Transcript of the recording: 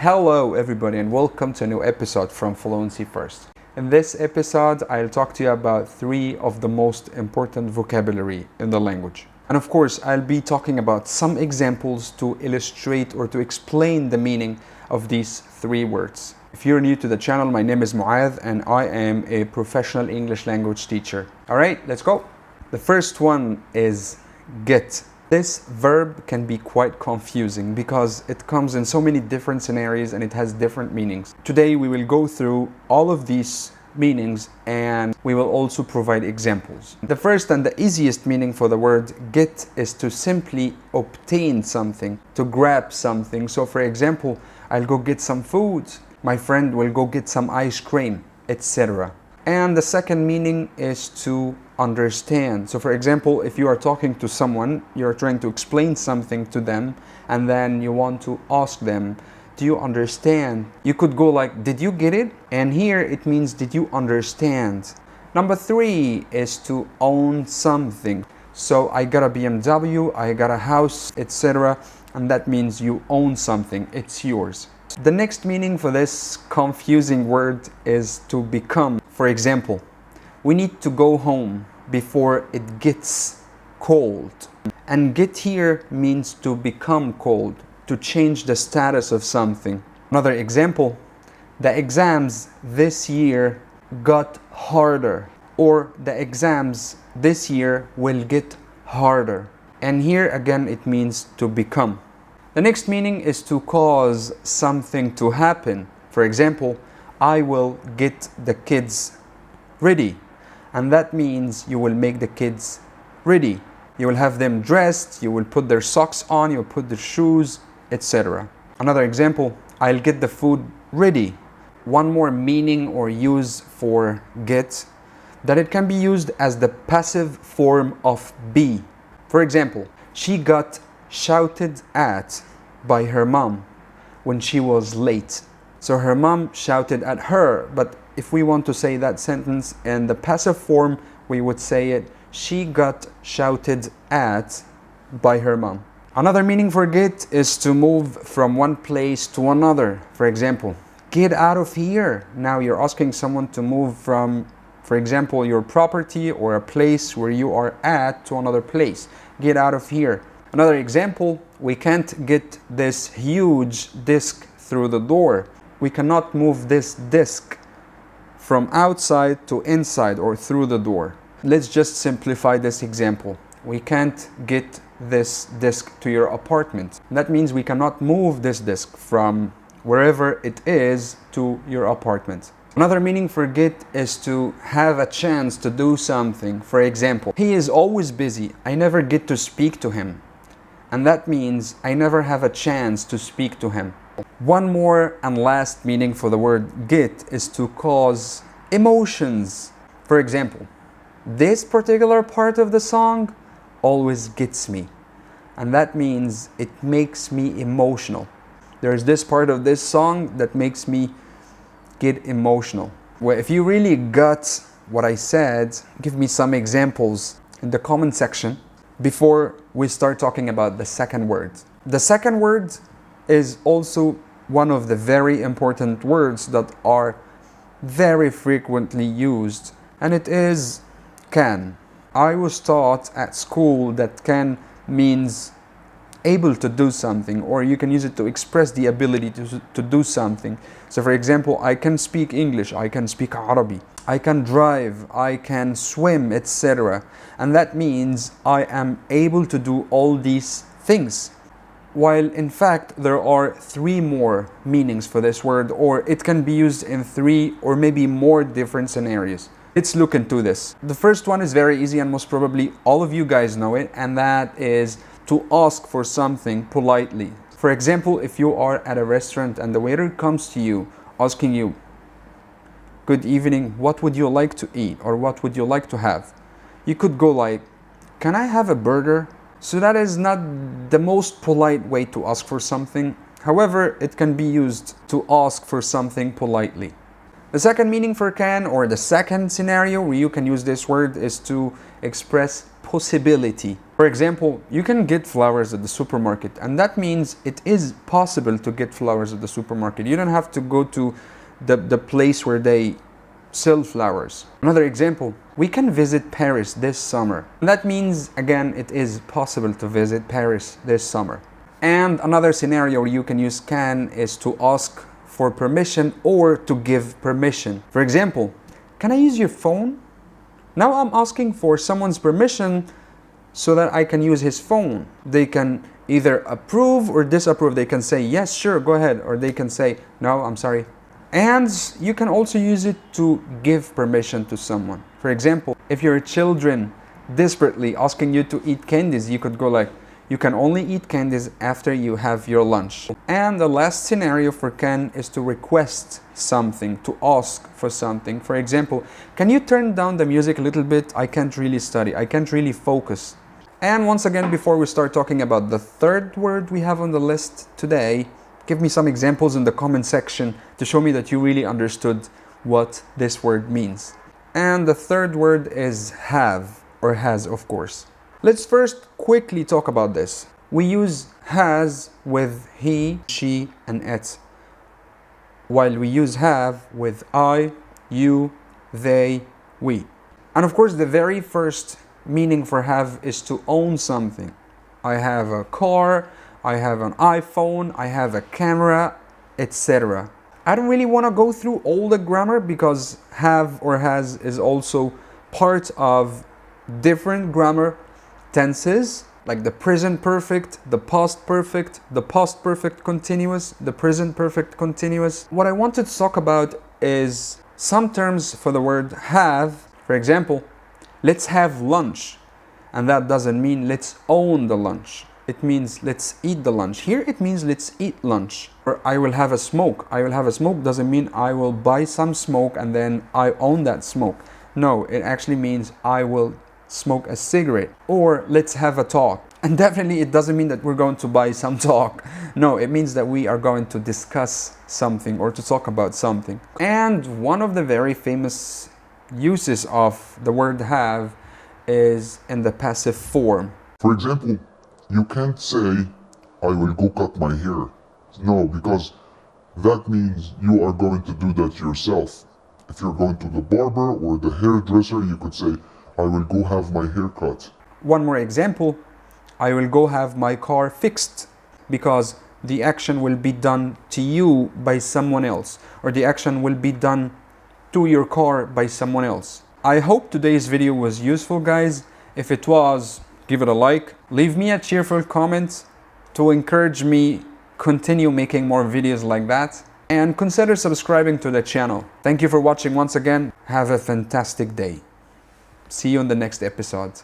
Hello everybody and welcome to a new episode from Fluency First. In this episode, I'll talk to you about 3 of the most important vocabulary in the language. And of course, I'll be talking about some examples to illustrate or to explain the meaning of these 3 words. If you're new to the channel, my name is Mu'adh and I am a professional English language teacher. Alright, let's go. The first one is get. This verb can be quite confusing because it comes in so many different scenarios and it has different meanings. Today we will go through all of these meanings and we will also provide examples. The first and the easiest meaning for the word get is to simply obtain something, to grab something. So for example, I'll go get some food, my friend will go get some ice cream, etc. And the second meaning is to understand. So for example, if you are talking to someone, you're trying to explain something to them and then you want to ask them, do you understand? You could go like, did you get it? And here it means, did you understand? Number 3 is to own something. So I got a BMW, I got a house, etc. And that means you own something, it's yours. The next meaning for this confusing word is to become. For example, we need to go home before it gets cold. And get here means to become cold, to change the status of something. Another example, the exams this year got harder, or the exams this year will get harder. And here again it means to become. The next meaning is to cause something to happen. For example, I will get the kids ready. And that means you will make the kids ready. You will have them dressed, you will put their socks on, you'll put their shoes, etc. Another example, I'll get the food ready. One more meaning or use for get, that it can be used as the passive form of be. For example, she got shouted at by her mom when she was late. So her mom shouted at her, but if we want to say that sentence in the passive form, we would say it, she got shouted at by her mom. Another meaning for get is to move from one place to another. For example, get out of here. Now you're asking someone to move from, for example, your property or a place where you are at to another place. Get out of here. Another example, we can't get this huge disc through the door. We cannot move this disc from outside to inside or through the door. Let's just simplify this example. We can't get this disc to your apartment. That means we cannot move this disc from wherever it is to your apartment. Another meaning for get is to have a chance to do something. For example, he is always busy. I never get to speak to him. And that means I never have a chance to speak to him. One more and last meaning for the word get is to cause emotions. For example, this particular part of the song always gets me. And that means it makes me emotional. There's this part of this song that makes me get emotional. Well, if you really got what I said, give me some examples in the comment section before we start talking about the second word. The second word is also one of the very important words that are very frequently used, and it is can. I was taught at school that can means able to do something, or you can use it to express the ability to do something. So for example, I can speak English, I can speak Arabic, I can drive, I can swim, etc. And that means I am able to do all these things. While in fact there are 3 more meanings for this word, or it can be used in 3 or maybe more different scenarios. Let's look into this. The first one is very easy and most probably all of you guys know it, and that is to ask for something politely. For example, if you are at a restaurant and the waiter comes to you asking you, good evening, what would you like to eat or what would you like to have? You could go like, can I have a burger? So that is not the most polite way to ask for something. However, it can be used to ask for something politely. The second meaning for can, or the second scenario where you can use this word, is to express possibility. For example, you can get flowers at the supermarket, and that means it is possible to get flowers at the supermarket. You don't have to go to the place where they sell flowers. Another example, we can visit Paris this summer. And that means, again, it is possible to visit Paris this summer. And another scenario where you can use can is to ask for permission or to give permission. For example, can I use your phone? Now I'm asking for someone's permission so that I can use his phone. They can either approve or disapprove. They can say, yes, sure, go ahead. Or they can say, no, I'm sorry. And you can also use it to give permission to someone. For example, if your children desperately asking you to eat candies, you could go like, you can only eat candies after you have your lunch. And the last scenario for can is to request something, to ask for something. For example, can you turn down the music a little bit? I can't really study. I can't really focus. And once again, before we start talking about the third word we have on the list today, give me some examples in the comment section to show me that you really understood what this word means. And the third word is have, or has, of course. Let's first quickly talk about this. We use has with he, she, and it, while we use have with I, you, they, we. And of course, the very first meaning for have is to own something. I have a car, I have an iPhone, I have a camera, etc. I don't really want to go through all the grammar because have or has is also part of different grammar tenses, like the present perfect, the past perfect continuous, the present perfect continuous. What I wanted to talk about is some terms for the word have. For example, let's have lunch. And that doesn't mean let's own the lunch. It means let's eat the lunch. Here it means let's eat lunch. Or I will have a smoke. I will have a smoke doesn't mean I will buy some smoke and then I own that smoke. No, it actually means I will smoke a cigarette. Or let's have a talk. And definitely it doesn't mean that we're going to buy some talk. No, it means that we are going to discuss something or to talk about something. And one of the very famous uses of the word have is in the passive form. For example, you can't say, I will go cut my hair. No, because that means you are going to do that yourself. If you're going to the barber or the hairdresser, you could say, I will go have my hair cut. One more example, I will go have my car fixed, because the action will be done to you by someone else, or the action will be done to your car by someone else. I hope today's video was useful, guys. If it was, give it a like. Leave me a cheerful comment to encourage me continue making more videos like that. And consider subscribing to the channel. Thank you for watching once again. Have a fantastic day. See you in the next episode.